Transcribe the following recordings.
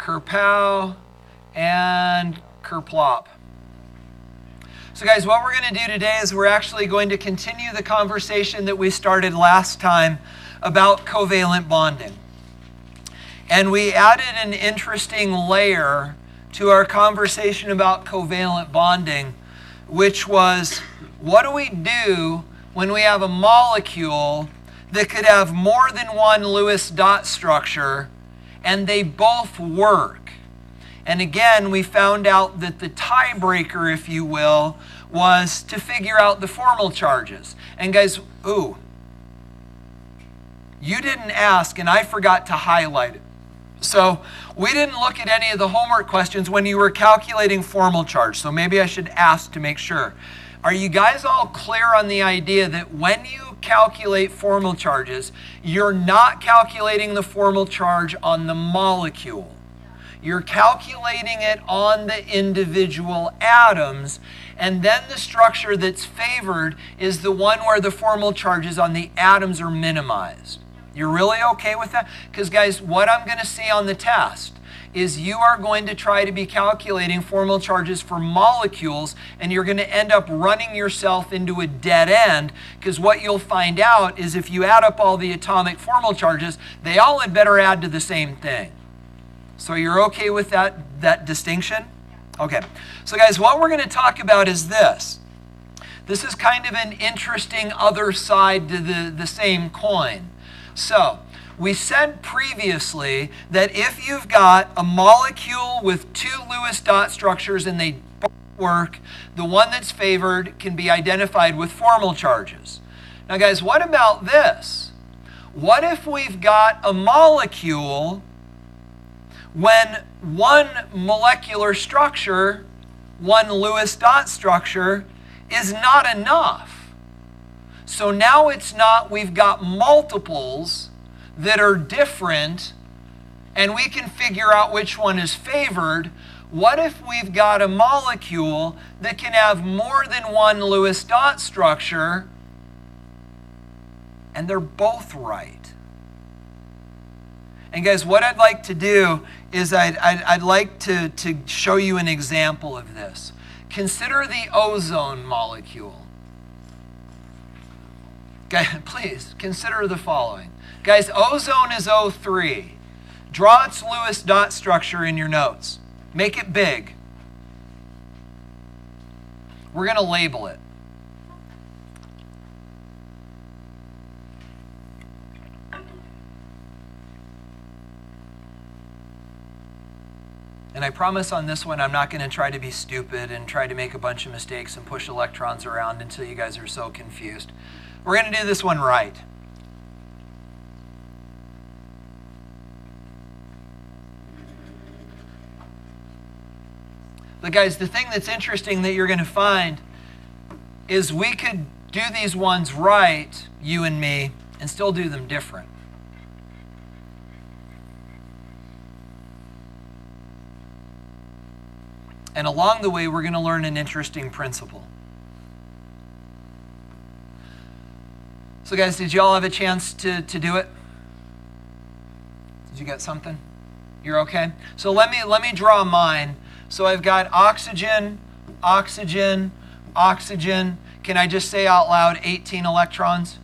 kerpow, and kerplop. So guys, what we're going to do today is we're actually going to continue the conversation that we started last time about covalent bonding. And we added an interesting layer to our conversation about covalent bonding, which was, what do we do when we have a molecule that could have more than one Lewis dot structure and they both work? And again, we found out that the tiebreaker, if you will, was to figure out the formal charges. And guys, you didn't ask, and I forgot to highlight it. So we didn't look at any of the homework questions when you were calculating formal charge. So maybe I should ask to make sure. Are you guys all clear on the idea that when you calculate formal charges, you're not calculating the formal charge on the molecule? You're calculating it on the individual atoms, and then the structure that's favored is the one where the formal charges on the atoms are minimized. You're really okay with that? Because guys, what I'm going to see on the test is you are going to try to be calculating formal charges for molecules, and you're going to end up running yourself into a dead end, because what you'll find out is if you add up all the atomic formal charges, they all had better add to the same thing. So you're okay with that distinction? Okay. So guys, what we're going to talk about is this. This is kind of an interesting other side to the same coin. So we said previously that if you've got a molecule with two Lewis dot structures and they both work, the one that's favored can be identified with formal charges. Now guys, what about this? What if we've got a molecule when one molecular structure, one Lewis dot structure, is not enough? So now it's not, we've got multiples that are different and we can figure out which one is favored. What if we've got a molecule that can have more than one Lewis dot structure and they're both right? And guys, what I'd like to do is I'd like to show you an example of this. Consider the ozone molecule. Guys, please consider the following. Guys, ozone is O3. Draw its Lewis dot structure in your notes. Make it big. We're going to label it. And I promise on this one, I'm not going to try to be stupid and try to make a bunch of mistakes and push electrons around until you guys are so confused. We're going to do this one right. But guys, the thing that's interesting that you're going to find is we could do these ones right, you and me, and still do them different. And along the way, we're going to learn an interesting principle. So guys, did you all have a chance to do it? Did you get something? You're okay? So let me draw mine. So I've got oxygen, oxygen, oxygen. Can I just say out loud 18 electrons?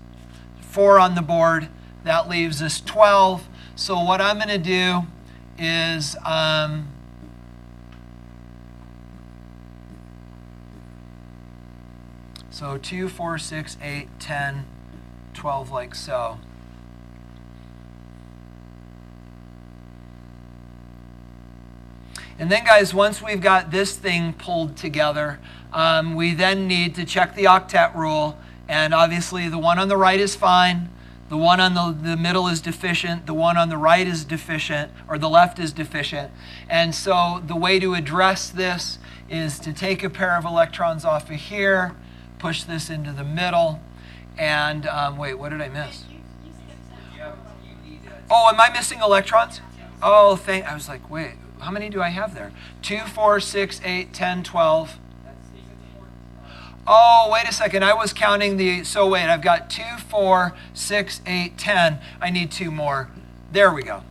4 on the board. That leaves us 12. So what I'm going to do is so 2, 4, 6, 8, 10, 12, like so. And then guys, once we've got this thing pulled together, we then need to check the octet rule. And obviously the one on the right is fine. The one on the middle is deficient. The one on the right is deficient, or the left is deficient. And so the way to address this is to take a pair of electrons off of here, push this into the middle, and wait, what did I miss? Oh, am I missing electrons? Oh, I was like, wait, how many do I have there? 2, 4, 6, 8, 10, 12. Oh, wait a second, I was counting so wait, I've got 2, 4, 6, 8, 10. I need 2 more. There we go.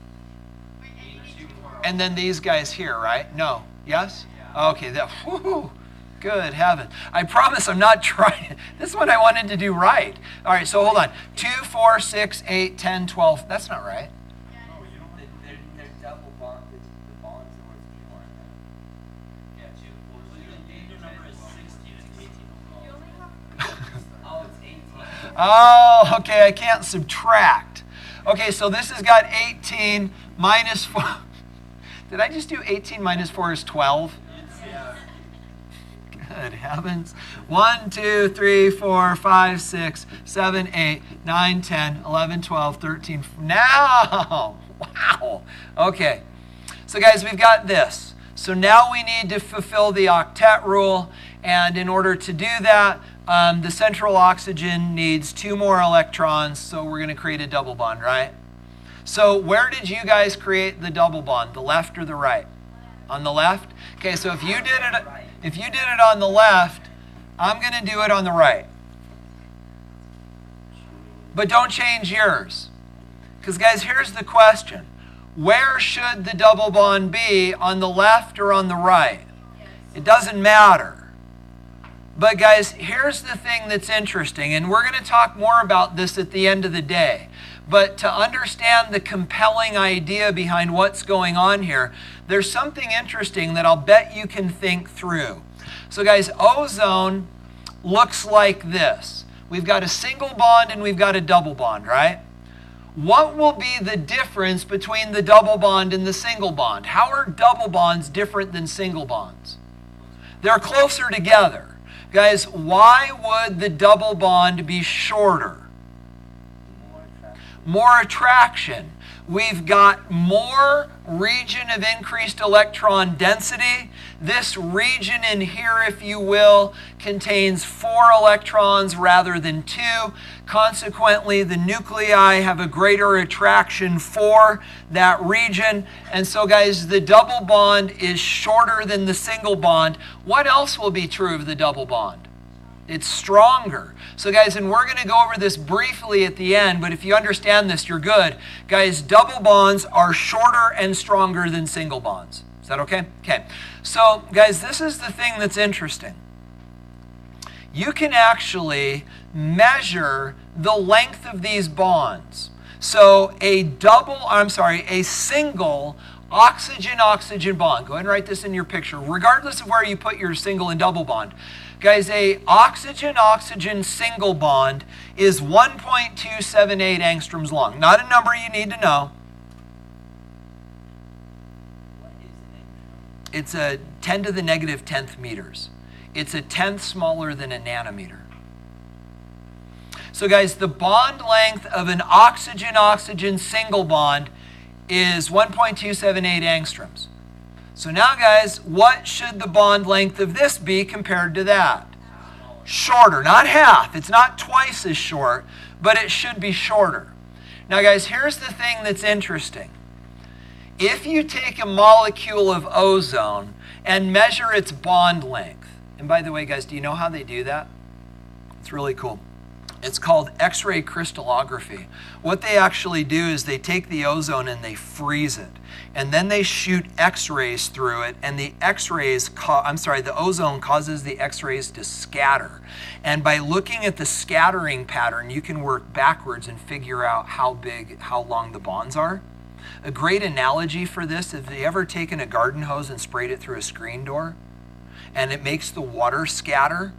And then these guys here, right? No. Yes? Okay, whew, good heaven. I promise I'm not trying. This one I wanted to do right. All right, so hold on. 2, 4, 6, 8, 10, 12. That's not right. No, you don't. They're double bond. The bonds are what's more. Yeah, 2, 4, 6. The number is 16 and 18. You only have Oh, it's 18. Oh, okay, I can't subtract. Okay, so this has got 18 minus 4. Did I just do 18 minus 4 is 12? Yeah. Good heavens. 1, 2, 3, 4, 5, 6, 7, 8, 9, 10, 11, 12, 13. Now! Wow! Okay. So guys, we've got this. So now we need to fulfill the octet rule. And in order to do that, the central oxygen needs 2 more electrons. So we're going to create a double bond, right? So where did you guys create the double bond? The left or the right? On the left? Okay, so if you did it on the left, I'm going to do it on the right. But don't change yours. Because guys, here's the question. Where should the double bond be, on the left or on the right? It doesn't matter. But guys, here's the thing that's interesting, and we're going to talk more about this at the end of the day. But to understand the compelling idea behind what's going on here, there's something interesting that I'll bet you can think through. So guys, ozone looks like this. We've got a single bond and we've got a double bond, right? What will be the difference between the double bond and the single bond? How are double bonds different than single bonds? They're closer together. Guys, why would the double bond be shorter? More attraction. We've got more region of increased electron density. This region in here, if you will, contains 4 electrons rather than 2. Consequently, the nuclei have a greater attraction for that region. And so, guys, the double bond is shorter than the single bond. What else will be true of the double bond? It's stronger. So guys, and we're going to go over this briefly at the end, but if you understand this, you're good. Guys, double bonds are shorter and stronger than single bonds. Is that okay? Okay. So guys, this is the thing that's interesting. You can actually measure the length of these bonds. So a single oxygen-oxygen bond. Go ahead and write this in your picture, regardless of where you put your single and double bond. Guys, a oxygen-oxygen single bond is 1.278 angstroms long. Not a number you need to know. It's a 10 to the negative 10th meters. It's a 10th smaller than a nanometer. So guys, the bond length of an oxygen-oxygen single bond is 1.278 angstroms. So now, guys, what should the bond length of this be compared to that? Shorter, not half. It's not twice as short, but it should be shorter. Now, guys, here's the thing that's interesting. If you take a molecule of ozone and measure its bond length, and by the way, guys, do you know how they do that? It's really cool. It's called X-ray crystallography. What they actually do is they take the ozone and they freeze it. And then they shoot X-rays through it, and the ozone causes the X-rays to scatter. And by looking at the scattering pattern, you can work backwards and figure out how long the bonds are. A great analogy for this, have you ever taken a garden hose and sprayed it through a screen door? And it makes the water scatter?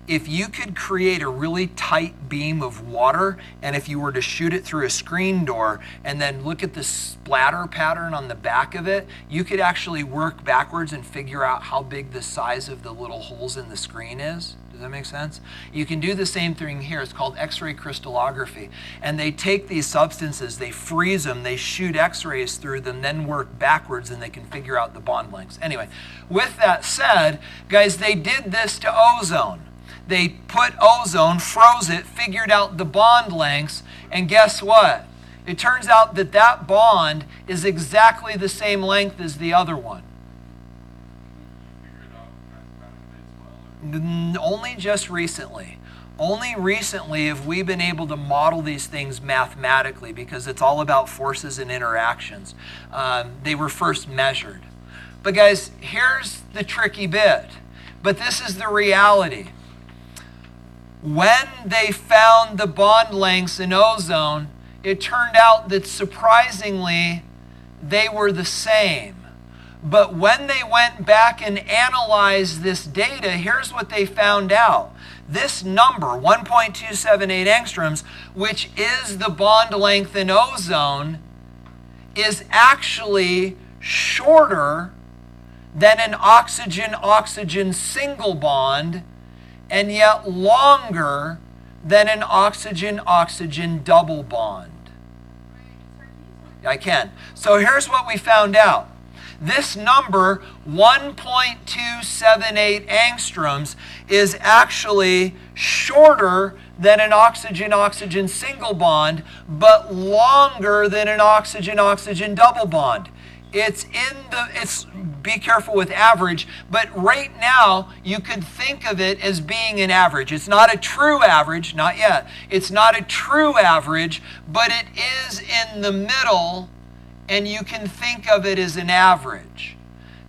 If you could create a really tight beam of water, and if you were to shoot it through a screen door and then look at the splatter pattern on the back of it, you could actually work backwards and figure out how big the size of the little holes in the screen is. Does that make sense? You can do the same thing here. It's called X-ray crystallography. And they take these substances, they freeze them, they shoot X-rays through them, then work backwards, and they can figure out the bond lengths. Anyway, with that said, guys, they did this to ozone. They put ozone, froze it, figured out the bond lengths, and guess what? It turns out that that bond is exactly the same length as the other one. Only just recently. Only recently have we been able to model these things mathematically because it's all about forces and interactions. They were first measured. But guys, here's the tricky bit. But this is the reality. When they found the bond lengths in ozone, it turned out that surprisingly, they were the same. But when they went back and analyzed this data, here's what they found out. This number, 1.278 angstroms, which is the bond length in ozone, is actually shorter than an oxygen-oxygen single bond, and yet longer than an oxygen-oxygen double bond. I can. So here's what we found out. This number, 1.278 angstroms, is actually shorter than an oxygen-oxygen single bond, but longer than an oxygen-oxygen double bond. Be careful with average, but right now you could think of it as being an average. It's not a true average, not yet. It's not a true average, but it is in the middle, and you can think of it as an average.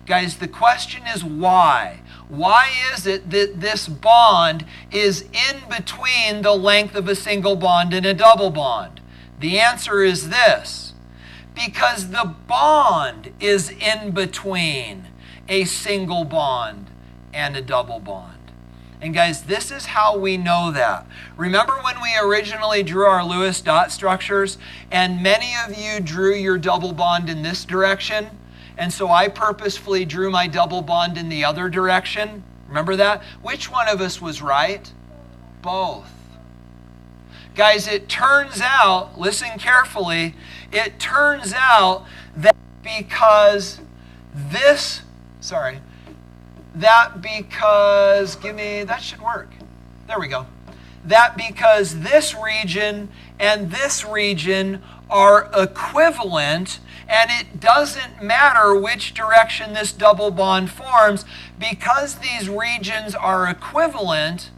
Guys, the question is why? Why is it that this bond is in between the length of a single bond and a double bond? The answer is this. Because the bond is in between a single bond and a double bond. And guys, this is how we know that. Remember when we originally drew our Lewis dot structures, and many of you drew your double bond in this direction, and so I purposefully drew my double bond in the other direction? Remember that? Which one of us was right? Both. Guys, it turns out, listen carefully, it turns out that because this region and this region are equivalent, and it doesn't matter which direction this double bond forms, because these regions are equivalent,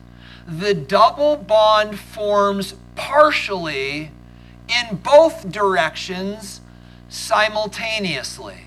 the double bond forms partially in both directions simultaneously.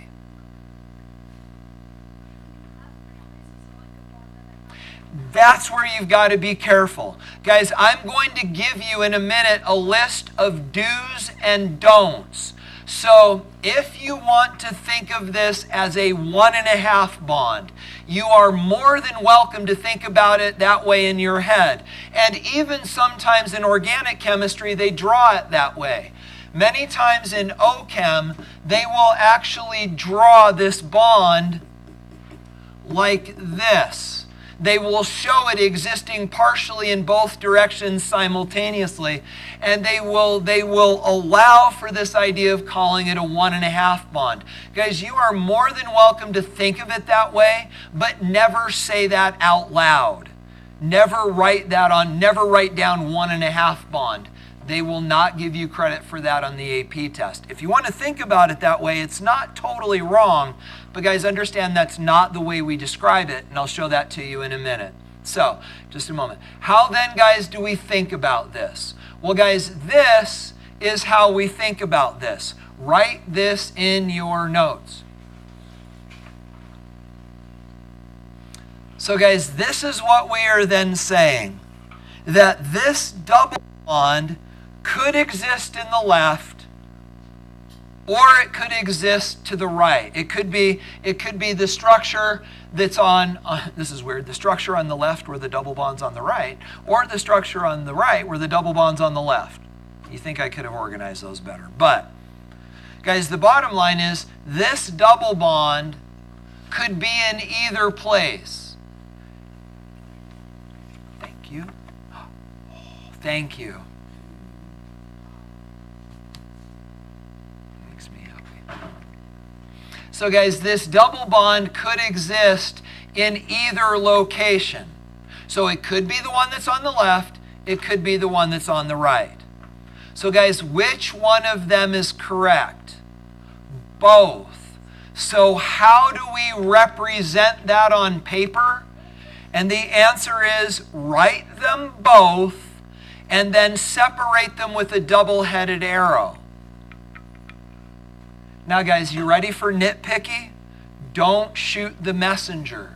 That's where you've got to be careful. Guys, I'm going to give you in a minute a list of do's and don'ts. So if you want to think of this as a 1.5 bond, you are more than welcome to think about it that way in your head. And even sometimes in organic chemistry, they draw it that way. Many times in OChem, they will actually draw this bond like this. They will show it existing partially in both directions simultaneously, and they will allow for this idea of calling it a 1.5 bond. Guys, you are more than welcome to think of it that way, but never say that out loud. Never write down 1.5 bond. They will not give you credit for that on the AP test. If you want to think about it that way, it's not totally wrong, but guys, understand that's not the way we describe it, and I'll show that to you in a minute. So, just a moment. How then, guys, do we think about this? Well, guys, this is how we think about this. Write this in your notes. So, guys, this is what we are then saying, that this double bond could exist in the left, or it could exist to the right. It could be the structure that's on, this is weird, the structure on the left where the double bond's on the right, or the structure on the right where the double bond's on the left. You think I could have organized those better. But, guys, the bottom line is this double bond could be in either place. Thank you. Oh, thank you. So guys, this double bond could exist in either location. So it could be the one that's on the left, it could be the one that's on the right. So guys, which one of them is correct? Both. So how do we represent that on paper? And the answer is write them both and then separate them with a double-headed arrow. Now guys, you ready for nitpicky? Don't shoot the messenger.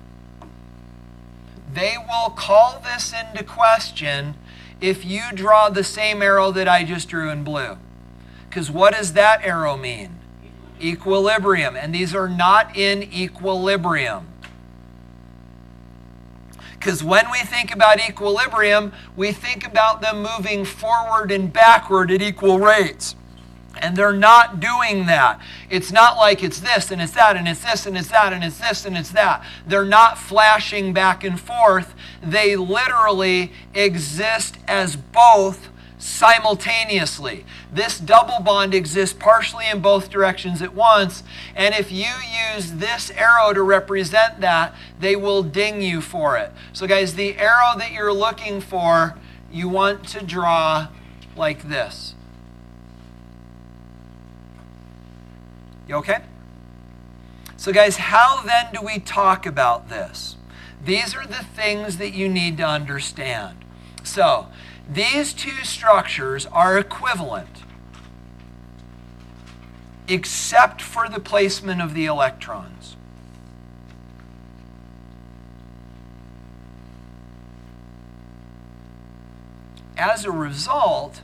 They will call this into question if you draw the same arrow that I just drew in blue. Because what does that arrow mean? Equilibrium. And these are not in equilibrium. Because when we think about equilibrium, we think about them moving forward and backward at equal rates. And they're not doing that. It's not like it's this and it's that and it's this and it's that and it's this and it's that. They're not flashing back and forth. They literally exist as both simultaneously. This double bond exists partially in both directions at once. And if you use this arrow to represent that, they will ding you for it. So guys, the arrow that you're looking for, you want to draw like this. You okay? So guys, how then do we talk about this? These are the things that you need to understand. So, these two structures are equivalent, except for the placement of the electrons. As a result,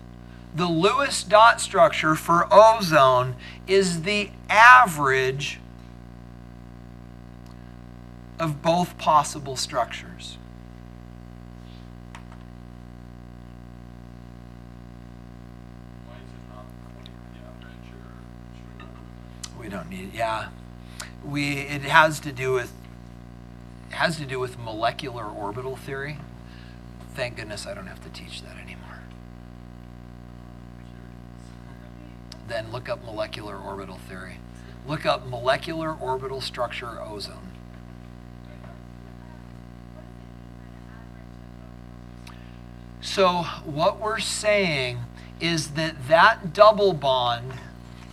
the Lewis dot structure for ozone is the average of both possible structures. Why is it not the average or We don't need it. Yeah, it has to do with molecular orbital theory. Thank goodness I don't have to teach that anymore. Then look up molecular orbital theory. Look up molecular orbital structure ozone. So what we're saying is that that double bond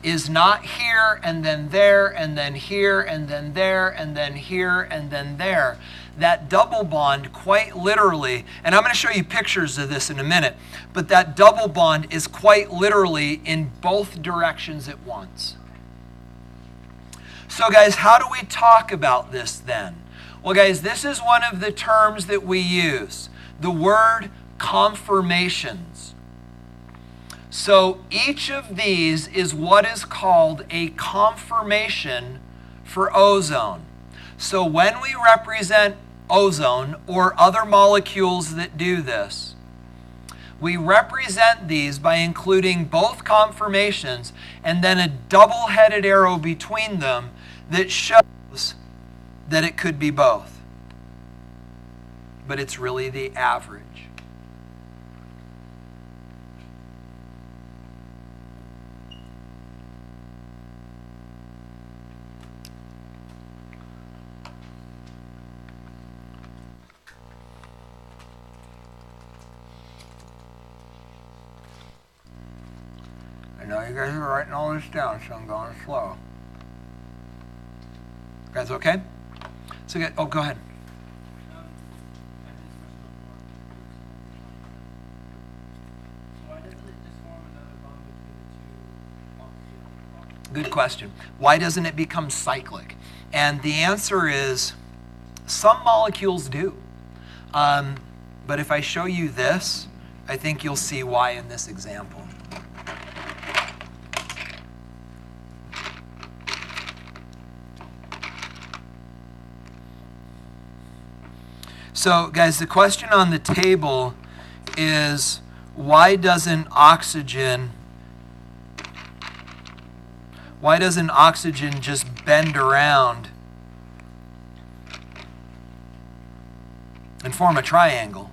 is not here and then there and then here and then there and then here and then there. That double bond quite literally, and I'm going to show you pictures of this in a minute, but that double bond is quite literally in both directions at once. So guys, how do we talk about this then? Well guys, this is one of the terms that we use. The word conformations. So each of these is what is called a conformation for ozone. So when we represent ozone or other molecules that do this, we represent these by including both conformations and then a double-headed arrow between them that shows that it could be both. But it's really the average. I know you guys are writing all this down, so I'm going slow. Guys, okay? So, go ahead. Why doesn't it just form another bond between the two oxygen bonds? Good question. Why doesn't it become cyclic? And the answer is some molecules do. But if I show you this, I think you'll see why in this example. So, guys, the question on the table is, why doesn't oxygen just bend around and form a triangle?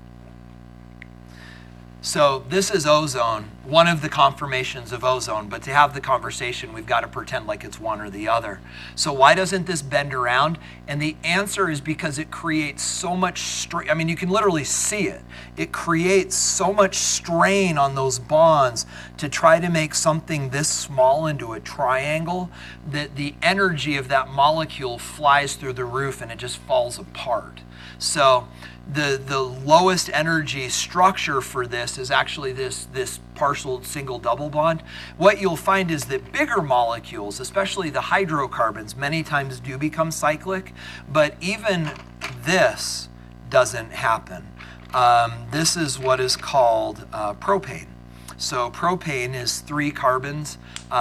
So this is ozone. one of the conformations of ozone, but to have the conversation, we've got to pretend like it's one or the other. So why doesn't this bend around? And the answer is because it creates so much strain. I mean, you can literally see it. It creates so much strain on those bonds to try to make something this small into a triangle that the energy of that molecule flies through the roof and it just falls apart. So the lowest energy structure for this is actually this partial single double bond. What you'll find is that bigger molecules, especially the hydrocarbons, many times do become cyclic, but even this doesn't happen. This is what is called propane. So propane is 3 carbons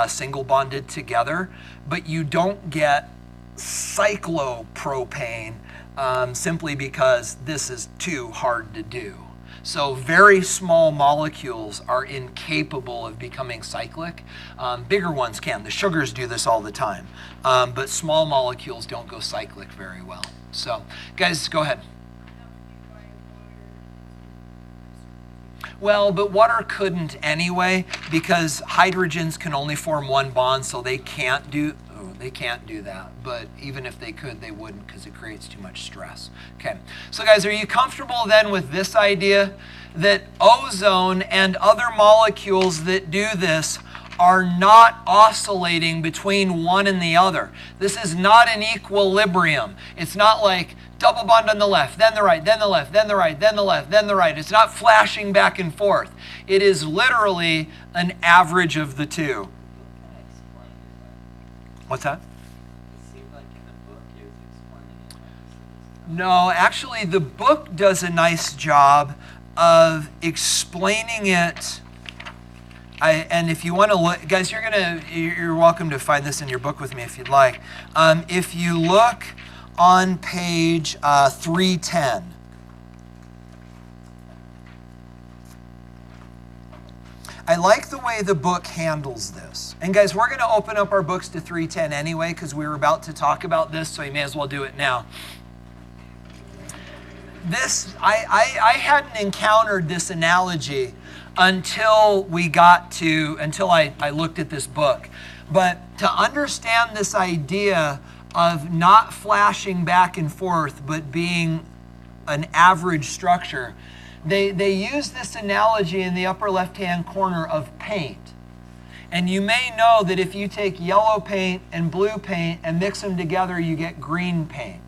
single bonded together, but you don't get cyclopropane simply because this is too hard to do. So very small molecules are incapable of becoming cyclic. Bigger ones can. The sugars do this all the time. But small molecules don't go cyclic very well. So, guys, go ahead. Well, but water couldn't anyway, because hydrogens can only form one bond, so they can't do that. But even if they could, they wouldn't, because it creates too much stress. Okay, so guys, are you comfortable then with this idea that ozone and other molecules that do this are not oscillating between one and the other? This is not an equilibrium. It's not like double bond on the left, then the right, then the left, then the right, then the left, then the right. It's not flashing back and forth. It is literally an average of the two. What's that? It seemed like in the book he was explaining it. No, actually the book does a nice job of explaining it. And if you want to look, guys, you're welcome to find this in your book with me if you'd like. If you look on page 310. I like the way the book handles this. And guys, we're going to open up our books to 310 anyway, because we were about to talk about this, so you may as well do it now. This, I hadn't encountered this analogy until I looked at this book. But to understand this idea of not flashing back and forth, but being an average structure, they use this analogy in the upper left-hand corner of paint. And you may know that if you take yellow paint and blue paint and mix them together, you get green paint.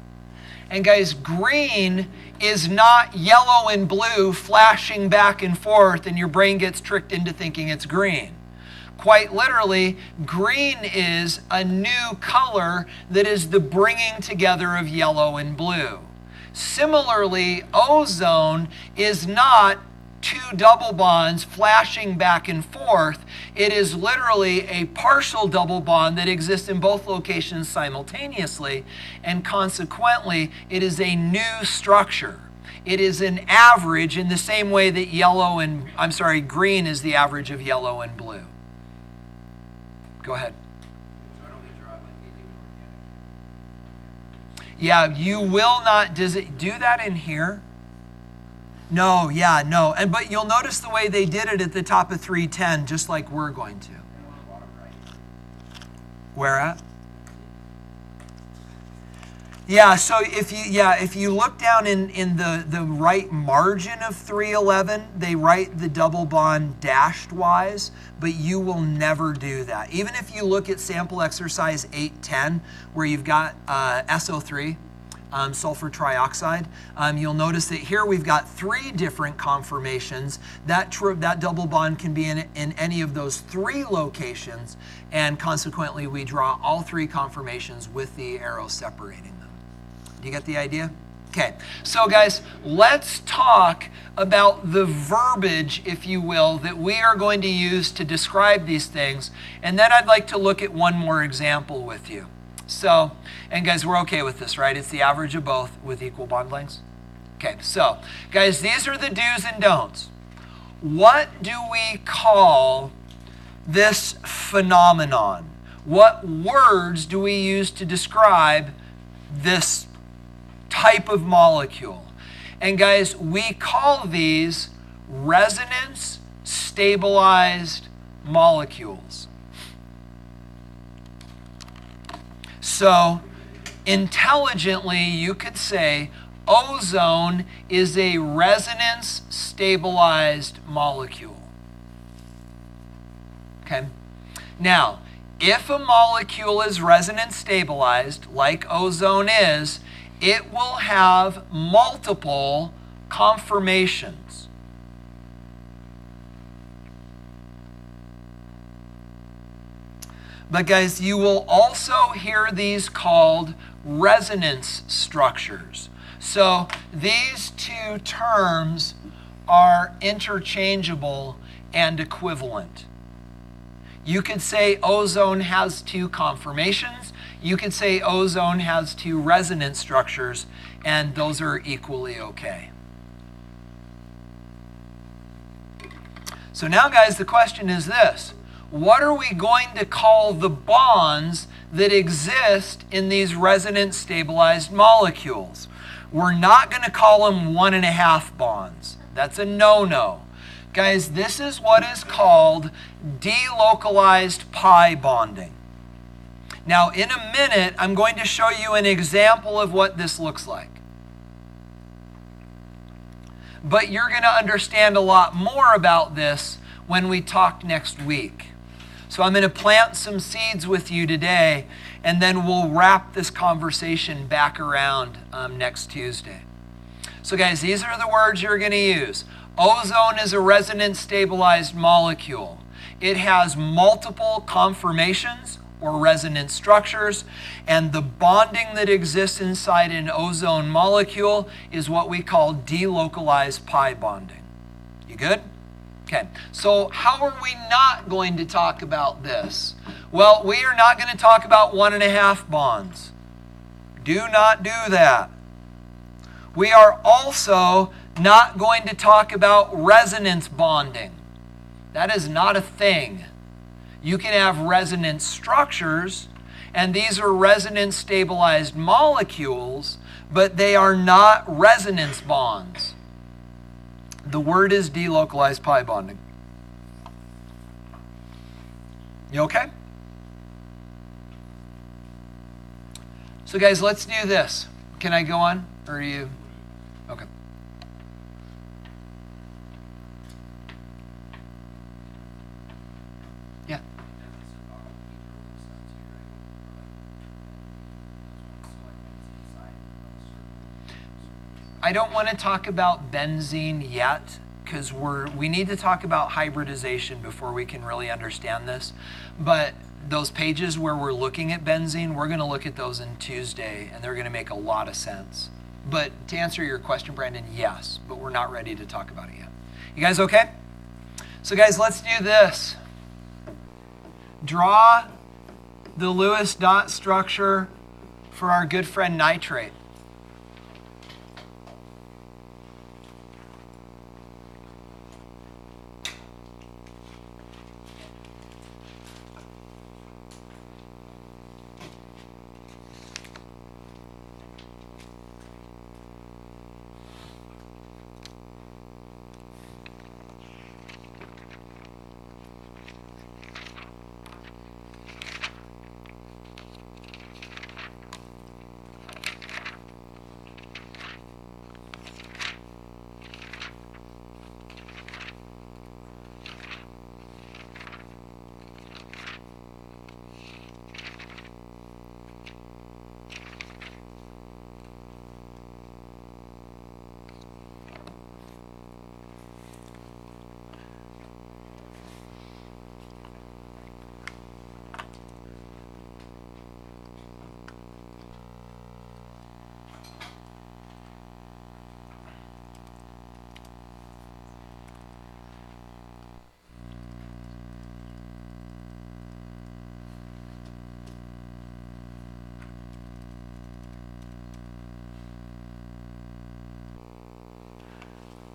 And guys, green is not yellow and blue flashing back and forth and your brain gets tricked into thinking it's green. Quite literally, green is a new color that is the bringing together of yellow and blue. Similarly, ozone is not 2 double bonds flashing back and forth. It is literally a partial double bond that exists in both locations simultaneously, and consequently, it is a new structure. It is an average in the same way that green is the average of yellow and blue. Go ahead. Yeah, you will not. Does it do that in here? No, yeah, no. But you'll notice the way they did it at the top of 310, just like we're going to. Where at? Yeah, so if you look down in the right margin of 311, they write the double bond dashed wise, but you will never do that. Even if you look at sample exercise 810, where you've got SO3, sulfur trioxide, you'll notice that here we've got 3 different conformations. That double bond can be in any of those 3 locations, and consequently we draw all 3 conformations with the arrow separating them. Do you get the idea? Okay, so guys, let's talk about the verbiage, if you will, that we are going to use to describe these things, and then I'd like to look at one more example with you. So, and guys, we're okay with this, right? It's the average of both with equal bond lengths. Okay, so, guys, these are the do's and don'ts. What do we call this phenomenon? What words do we use to describe this type of molecule? And guys, we call these resonance stabilized molecules. So, intelligently, you could say ozone is a resonance stabilized molecule. Okay? Now, if a molecule is resonance stabilized, like ozone is, it will have multiple conformations. But guys, you will also hear these called resonance structures. So these two terms are interchangeable and equivalent. You could say ozone has two conformations. You could say ozone has two resonance structures, and those are equally okay. So now, guys, the question is this. What are we going to call the bonds that exist in these resonance stabilized molecules? We're not going to call them 1.5 bonds. That's a no-no. Guys, this is what is called delocalized pi bonding. Now, in a minute, I'm going to show you an example of what this looks like. But you're going to understand a lot more about this when we talk next week. So I'm going to plant some seeds with you today, and then we'll wrap this conversation back around next Tuesday. So guys, these are the words you're going to use. Ozone is a resonance stabilized molecule. It has multiple conformations or resonance structures, and the bonding that exists inside an ozone molecule is what we call delocalized pi bonding. You good? Okay, so how are we not going to talk about this? Well, we are not going to talk about 1.5 bonds. Do not do that. We are also not going to talk about resonance bonding. That is not a thing. You can have resonance structures, and these are resonance stabilized molecules, but they are not resonance bonds. The word is delocalized pi bonding. You okay? So guys, let's do this. Can I go on? Or are you? Okay. Yeah. I don't want to talk about benzene yet because we need to talk about hybridization before we can really understand this. But those pages where we're looking at benzene, we're going to look at those on Tuesday, and they're going to make a lot of sense. But to answer your question, Brandon, yes, but we're not ready to talk about it yet. You guys okay? So guys, let's do this. Draw the Lewis dot structure for our good friend nitrate.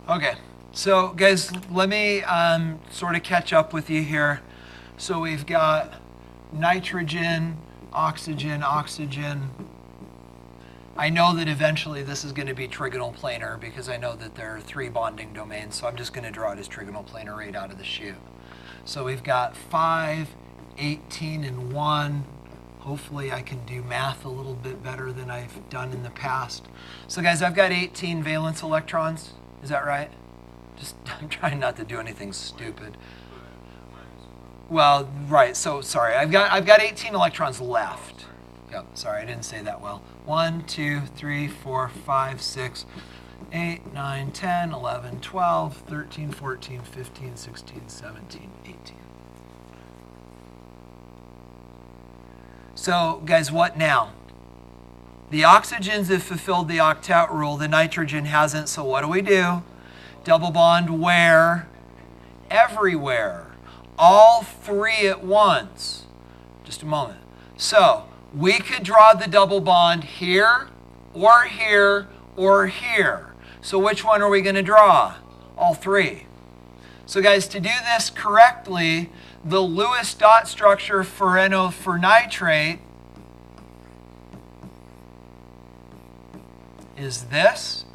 Okay, so guys, let me sort of catch up with you here. So we've got nitrogen, oxygen, oxygen. I know that eventually this is going to be trigonal planar because I know that there are 3 bonding domains, so I'm just going to draw it as trigonal planar right out of the chute. So we've got 5, 18, and 1. Hopefully I can do math a little bit better than I've done in the past. So guys, I've got 18 valence electrons. Is that right? I'm trying not to do anything stupid. Well, right, so sorry. I've got 18 electrons left. Yep, sorry, I didn't say that well. 1, 2, 3, 4, 5, 6, 8, 9, 10, 11, 12, 13, 14, 15, 16, 17, 18. So, guys, what now? The oxygens have fulfilled the octet rule. The nitrogen hasn't, so what do? Double bond where? Everywhere. All 3 at once. Just a moment. So, we could draw the double bond here, or here, or here. So which one are we going to draw? All 3. So guys, to do this correctly, the Lewis dot structure for nitrate is this.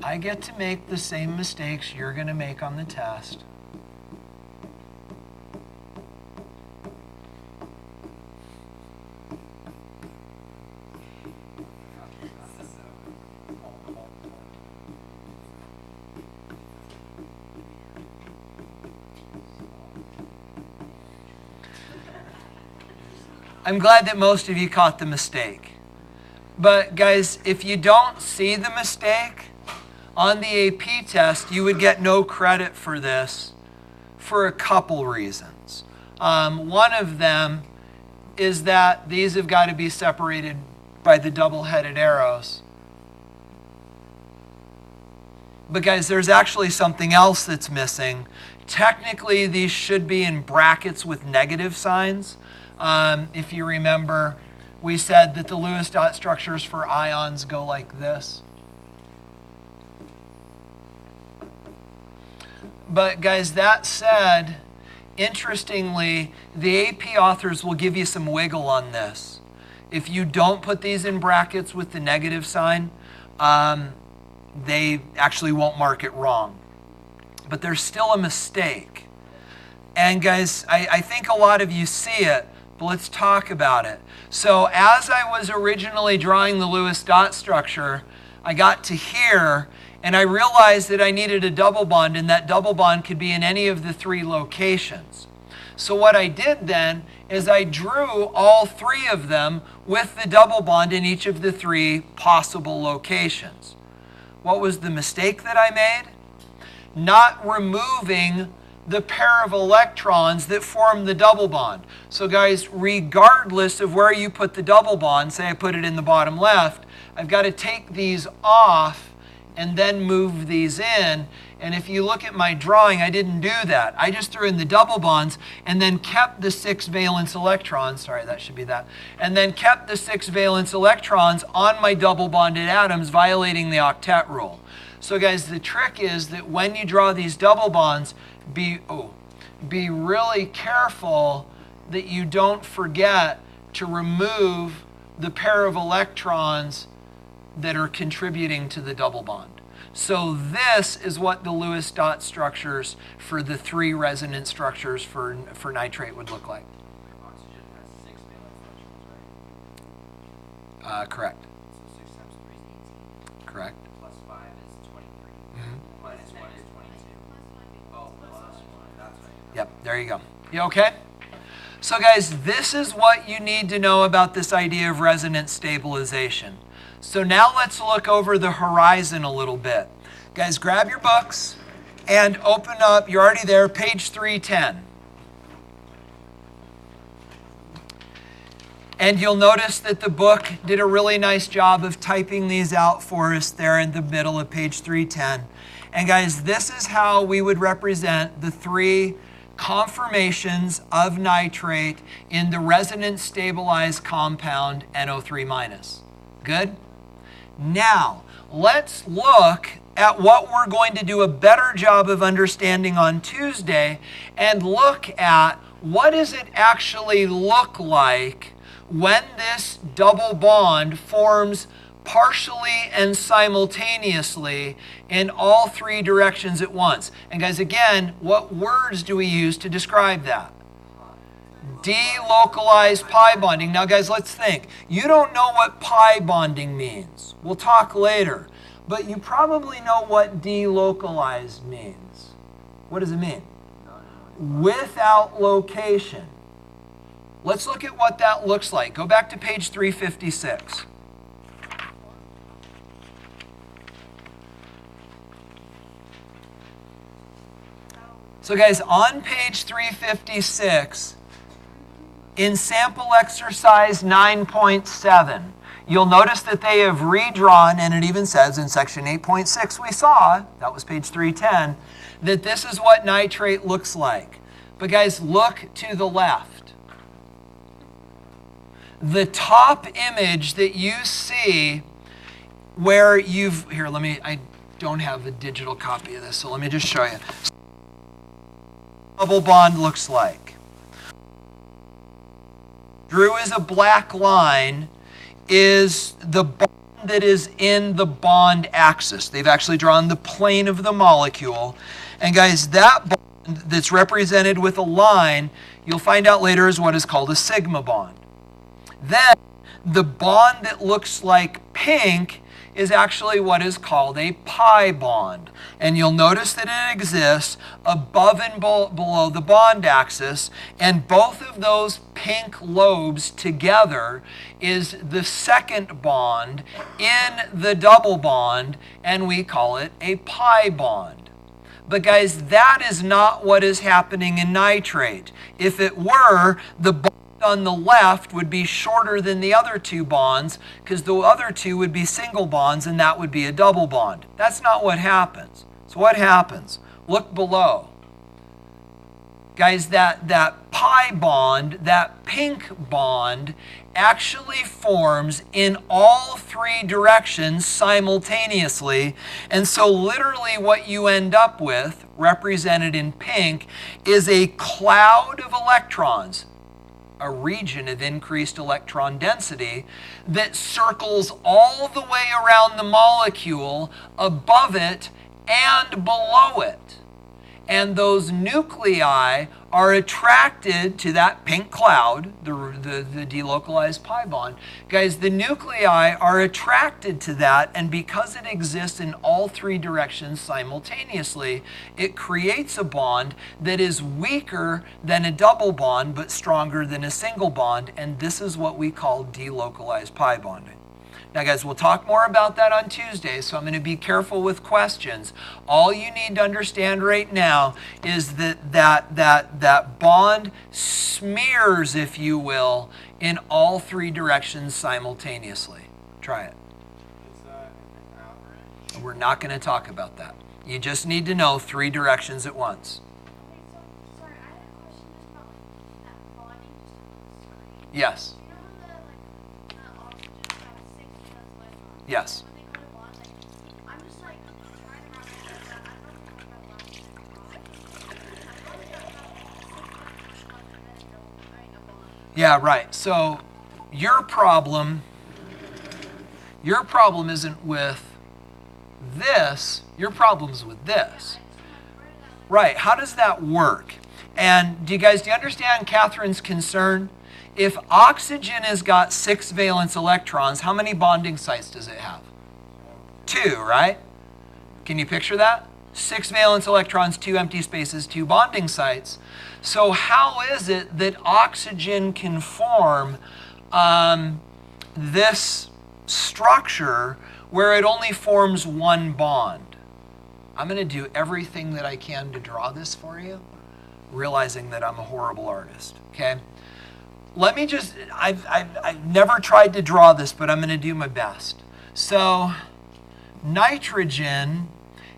I get to make the same mistakes you're going to make on the test. I'm glad that most of you caught the mistake. But guys, if you don't see the mistake, on the AP test, you would get no credit for this for a couple reasons. One of them is that these have got to be separated by the double-headed arrows. But guys, there's actually something else that's missing. Technically, these should be in brackets with negative signs. If you remember, we said that the Lewis dot structures for ions go like this. But guys, that said, interestingly, the AP authors will give you some wiggle on this. If you don't put these in brackets with the negative sign, they actually won't mark it wrong. But there's still a mistake. And guys, I think a lot of you see it, but let's talk about it. So as I was originally drawing the Lewis dot structure, I got to here, and I realized that I needed a double bond, and that double bond could be in any of the 3 locations. So what I did then is I drew all 3 of them with the double bond in each of the 3 possible locations. What was the mistake that I made? Not removing the pair of electrons that form the double bond. So guys, regardless of where you put the double bond, say I put it in the bottom left, I've got to take these off and then move these in. And if you look at my drawing, I didn't do that. I just threw in the double bonds and then kept the 6 valence electrons. Sorry, that should be that. And then kept the 6 valence electrons on my double bonded atoms, violating the octet rule. So guys, the trick is that when you draw these double bonds, be really careful that you don't forget to remove the pair of electrons that are contributing to the double bond. So this is what the Lewis dot structures for the 3 resonance structures for nitrate would look like. Oxygen has 6 valence electrons, right? Correct. So 6 times 3 is 18. Correct. Plus 5 is 23. Mm-hmm. Minus 1 is 22. Oh, plus 1. That's right. Yep, there you go. You okay? So guys, this is what you need to know about this idea of resonance stabilization. So now let's look over the horizon a little bit. Guys, grab your books and open up, you're already there, page 310. And you'll notice that the book did a really nice job of typing these out for us there in the middle of page 310. And guys, this is how we would represent the 3 conformations of nitrate in the resonance stabilized compound NO3-. Good? Now, let's look at what we're going to do a better job of understanding on Tuesday and look at what does it actually look like when this double bond forms partially and simultaneously in all three directions at once. And guys, again, what words do we use to describe that? Delocalized pi bonding. Now guys, let's think. You don't know what pi bonding means. We'll talk later. But you probably know what delocalized means. What does it mean? Without location. Let's look at what that looks like. Go back to page 356. So guys, on page 356, in sample exercise 9.7, you'll notice that they have redrawn, and it even says in section 8.6 we saw, that was page 310, that this is what nitrate looks like. But guys, look to the left. The top image that you see where you've, here, I don't have a digital copy of this, so let me just show you. Double bond looks like. Drew is a black line, is the bond that is in the bond axis. They've actually drawn the plane of the molecule. And guys, that bond that's represented with a line, you'll find out later is what is called a sigma bond. Then, the bond that looks like pink is actually what is called a pi bond. And you'll notice that it exists above and below the bond axis, and both of those pink lobes together is the second bond in the double bond, and we call it a pi bond. But guys, that is not what is happening in nitrate. If it were, the bond on the left would be shorter than the other two bonds because the other two would be single bonds and that would be a double bond. That's not what happens. So what happens? Look below. Guys, that pi bond, that pink bond, actually forms in all three directions simultaneously. And so literally what you end up with, represented in pink, is a cloud of electrons, a region of increased electron density that circles all the way around the molecule, above it and below it. And those nuclei are attracted to that pink cloud, the delocalized pi bond. Guys, the nuclei are attracted to that, and because it exists in all three directions simultaneously, it creates a bond that is weaker than a double bond, but stronger than a single bond, and this is what we call delocalized pi bonding. Now guys, we'll talk more about that on Tuesday, so I'm going to be careful with questions. All you need to understand right now is that bond smears, if you will, in all three directions simultaneously. Try it. Is that an average? We're not going to talk about that. You just need to know three directions at once. Okay, so, sorry, I had a question just about, like, that bonding just on the screen. Yes. You know when the oxygen has 6 electrons? Yes. When they go to bond, like, I'm just, like, trying to wrap my head around, I don't know if you talked about last time or not. How does that have 6 electrons and then a bond? Yeah, right. So your problem isn't with this, your problem's with this. Right, how does that work? And do you understand Catherine's concern? If oxygen has got 6 valence electrons, how many bonding sites does it have? 2, right? Can you picture that? 6 valence electrons, 2 empty spaces, 2 bonding sites. So how is it that oxygen can form this structure where it only forms 1 bond? I'm going to do everything that I can to draw this for you, realizing that I'm a horrible artist, okay? Let me just, I've never tried to draw this, but I'm going to do my best. So nitrogen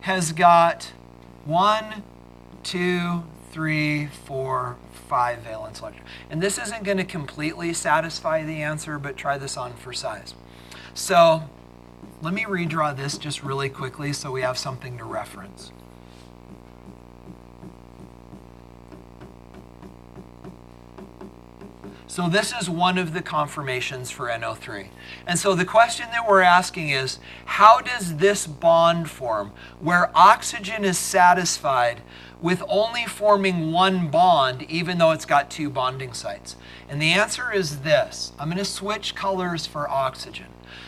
has got 1, 2, 3, 4, 5 valence electrons. And this isn't going to completely satisfy the answer, but try this on for size. So let me redraw this just really quickly so we have something to reference. So this is one of the conformations for NO3. And so the question that we're asking is, how does this bond form where oxygen is satisfied with only forming one bond even though it's got two bonding sites? And the answer is this. I'm going to switch colors for oxygen.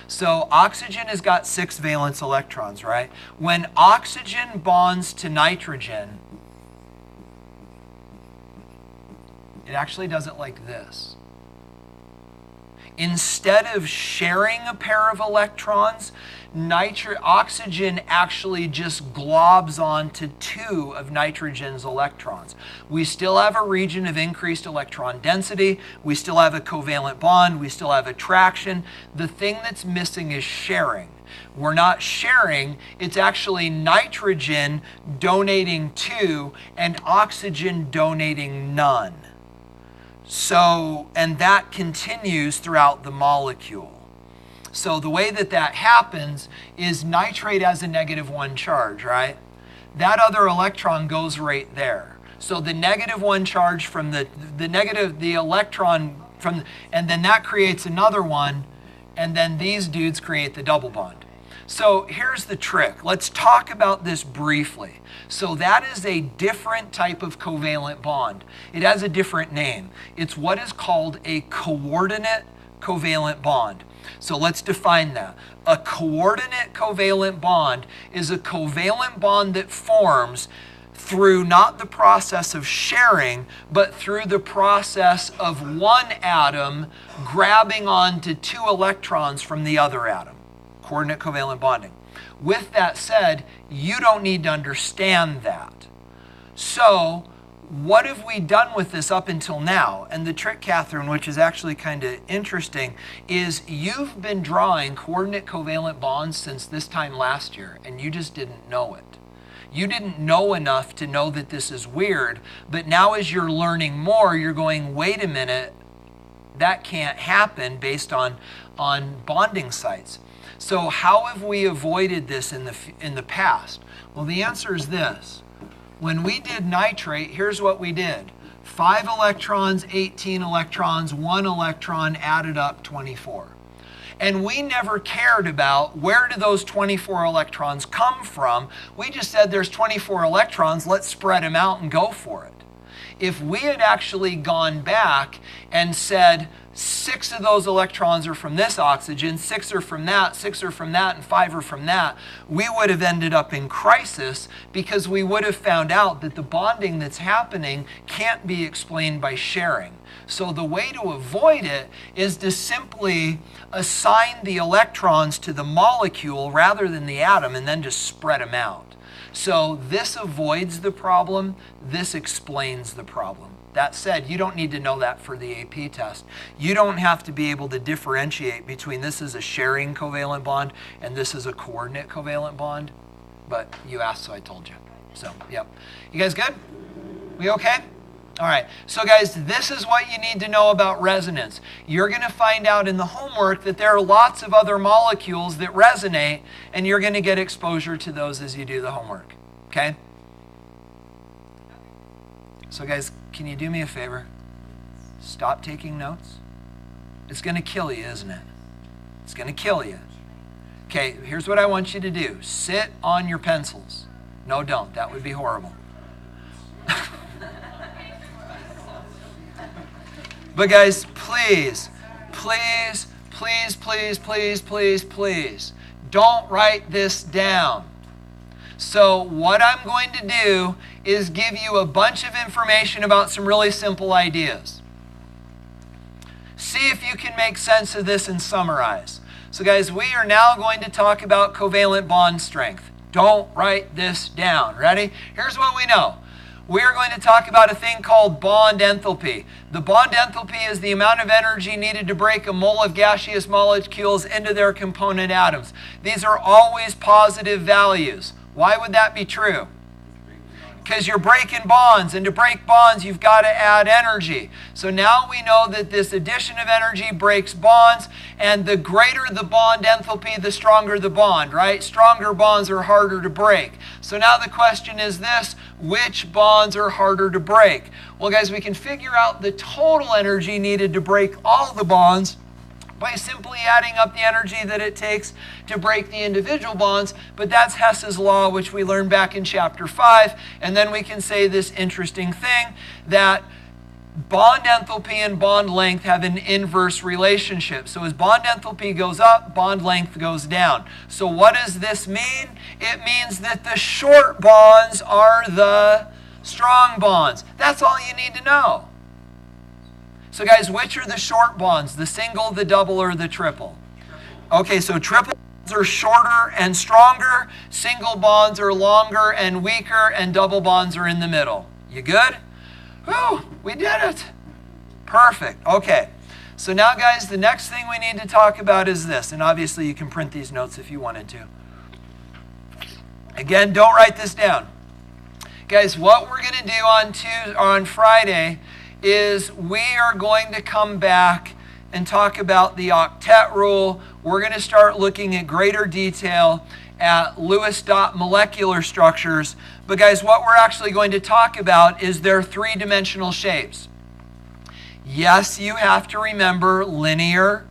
So oxygen has got 6 valence electrons, right? When oxygen bonds to nitrogen, it actually does it like this. Instead of sharing a pair of electrons, oxygen actually just globs onto 2 of nitrogen's electrons. We still have a region of increased electron density. We still have a covalent bond. We still have attraction. The thing that's missing is sharing. We're not sharing. It's actually nitrogen donating 2 and oxygen donating none. So, and that continues throughout the molecule. So the way that that happens is nitrate has a -1 charge, right? That other electron goes right there. So the -1 charge from the electron from, and then that creates another one, and then these dudes create the double bond. So here's the trick. Let's talk about this briefly. So that is a different type of covalent bond. It has a different name. It's what is called a coordinate covalent bond. So let's define that. A coordinate covalent bond is a covalent bond that forms through not the process of sharing, but through the process of one atom grabbing onto 2 electrons from the other atom. Coordinate covalent bonding. With that said, you don't need to understand that. So, what have we done with this up until now? And the trick, Catherine, which is actually kind of interesting, is you've been drawing coordinate covalent bonds since this time last year, and you just didn't know it. You didn't know enough to know that this is weird, but now as you're learning more, you're going, wait a minute, that can't happen based on bonding sites. So how have we avoided this in the past? Well, the answer is this. When we did nitrate, here's what we did. 5 electrons, 18 electrons, 1 electron added up 24. And we never cared about where do those 24 electrons come from. We just said there's 24 electrons, let's spread them out and go for it. If we had actually gone back and said 6 of those electrons are from this oxygen, 6 are from that, 6 are from that, and 5 are from that, we would have ended up in crisis because we would have found out that the bonding that's happening can't be explained by sharing. So the way to avoid it is to simply assign the electrons to the molecule rather than the atom and then just spread them out. So this avoids the problem, this explains the problem. That said, you don't need to know that for the AP test. You don't have to be able to differentiate between this is a sharing covalent bond and this is a coordinate covalent bond. But you asked, so I told you. So, yep. You guys good? We okay? All right. So guys, this is what you need to know about resonance. You're going to find out in the homework that there are lots of other molecules that resonate, and you're going to get exposure to those as you do the homework. Okay? So guys, can you do me a favor? Stop taking notes. It's going to kill you, isn't it? It's going to kill you. Okay, here's what I want you to do. Sit on your pencils. No, don't. That would be horrible. But guys, please, please, please, please, please, please, please, don't write this down. So what I'm going to do is give you a bunch of information about some really simple ideas. See if you can make sense of this and summarize. So guys, we are now going to talk about covalent bond strength. Don't write this down. Ready? Here's what we know. We are going to talk about a thing called bond enthalpy. The bond enthalpy is the amount of energy needed to break a mole of gaseous molecules into their component atoms. These are always positive values. Why would that be true? because you're breaking bonds, and to break bonds, you've got to add energy. So now we know that this addition of energy breaks bonds, and the greater the bond enthalpy, the stronger the bond, right? Stronger bonds are harder to break. So now the question is this: which bonds are harder to break? Well, guys, we can figure out the total energy needed to break all the bonds by simply adding up the energy that it takes to break the individual bonds, but that's Hess's law, which we learned back in chapter 5, and then we can say this interesting thing, that bond enthalpy and bond length have an inverse relationship. So as bond enthalpy goes up, bond length goes down. So what does this mean? It means that the short bonds are the strong bonds. That's all you need to know. So guys, which are the short bonds? The single, the double, or the triple? Okay, so triple bonds are shorter and stronger, single bonds are longer and weaker, and double bonds are in the middle. You good? Whew, we did it. Perfect. Okay, so now guys, the next thing we need to talk about is this, and obviously you can print these notes if you wanted to. Again, don't write this down. Guys, what we're going to do on Friday is we are going to come back and talk about the octet rule. We're going to start looking at greater detail at Lewis dot molecular structures. But guys, what we're actually going to talk about is their three-dimensional shapes. Yes, you have to remember linear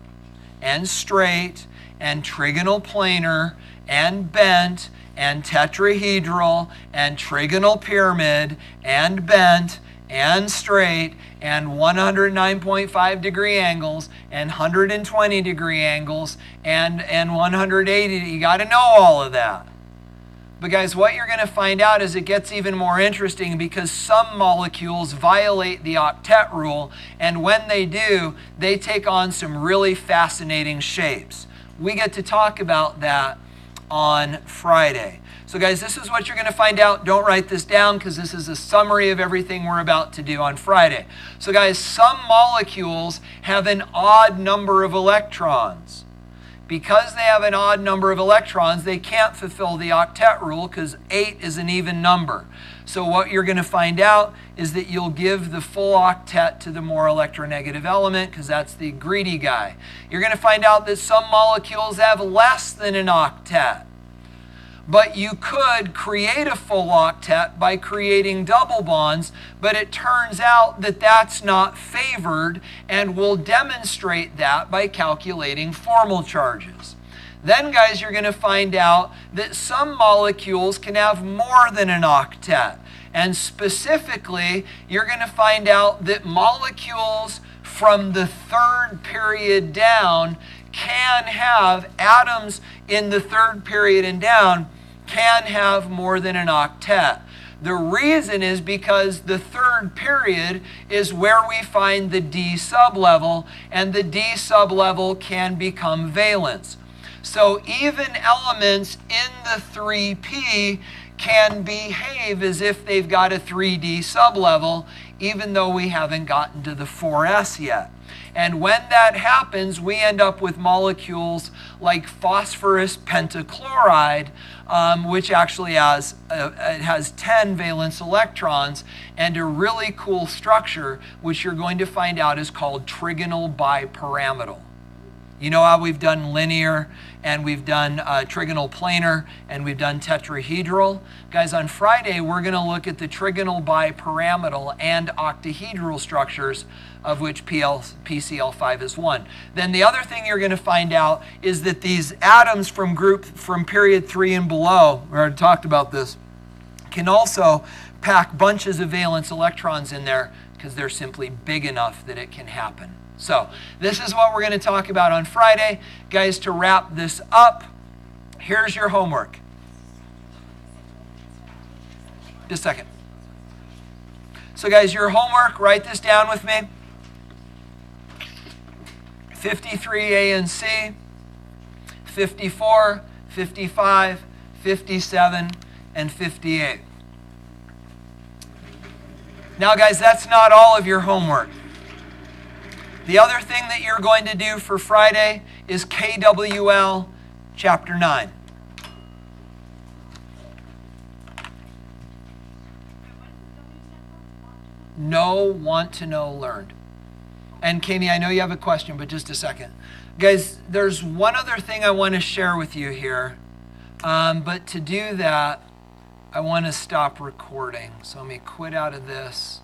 and straight and trigonal planar and bent and tetrahedral and trigonal pyramid and bent and straight and 109.5 degree angles and 120 degree angles and 180. You got to know all of that. But guys, what you're going to find out is it gets even more interesting because some molecules violate the octet rule, and when they do, they take on some really fascinating shapes. We get to talk about that on Friday. So guys, this is what you're going to find out. Don't write this down because this is a summary of everything we're about to do on Friday. So guys, some molecules have an odd number of electrons. Because they have an odd number of electrons, they can't fulfill the octet rule because 8 is an even number. So what you're going to find out is that you'll give the full octet to the more electronegative element because that's the greedy guy. You're going to find out that some molecules have less than an octet. But you could create a full octet by creating double bonds, but it turns out that that's not favored, and we'll demonstrate that by calculating formal charges. Then, guys, you're going to find out that some molecules can have more than an octet. And specifically, you're going to find out that molecules from the third period down can have, atoms in the third period and down can have more than an octet. The reason is because the third period is where we find the D sublevel, and the D sublevel can become valence. So even elements in the 3p can behave as if they've got a 3D sublevel, even though we haven't gotten to the 4s yet. And when that happens, we end up with molecules like phosphorus pentachloride, which actually has 10 valence electrons, and a really cool structure, which you're going to find out is called Trigonal Bi-Pyramidal. You know how we've done linear, and we've done trigonal planar, and we've done tetrahedral? Guys, on Friday, we're going to look at the trigonal bi-pyramidal and octahedral structures, of which PCl5 is one. Then the other thing you're going to find out is that these atoms from period 3 and below, we already talked about this, can also pack bunches of valence electrons in there because they're simply big enough that it can happen. So this is what we're going to talk about on Friday. Guys, to wrap this up, here's your homework. Just a second. So guys, your homework, write this down with me. 53A and C, 54, 55, 57, and 58. Now guys, that's not all of your homework. The other thing that you're going to do for Friday is KWL Chapter 9. Know, want to know, learned. And Kami, I know you have a question, but just a second. Guys, there's one other thing I want to share with you here. But to do that, I want to stop recording. So let me quit out of this.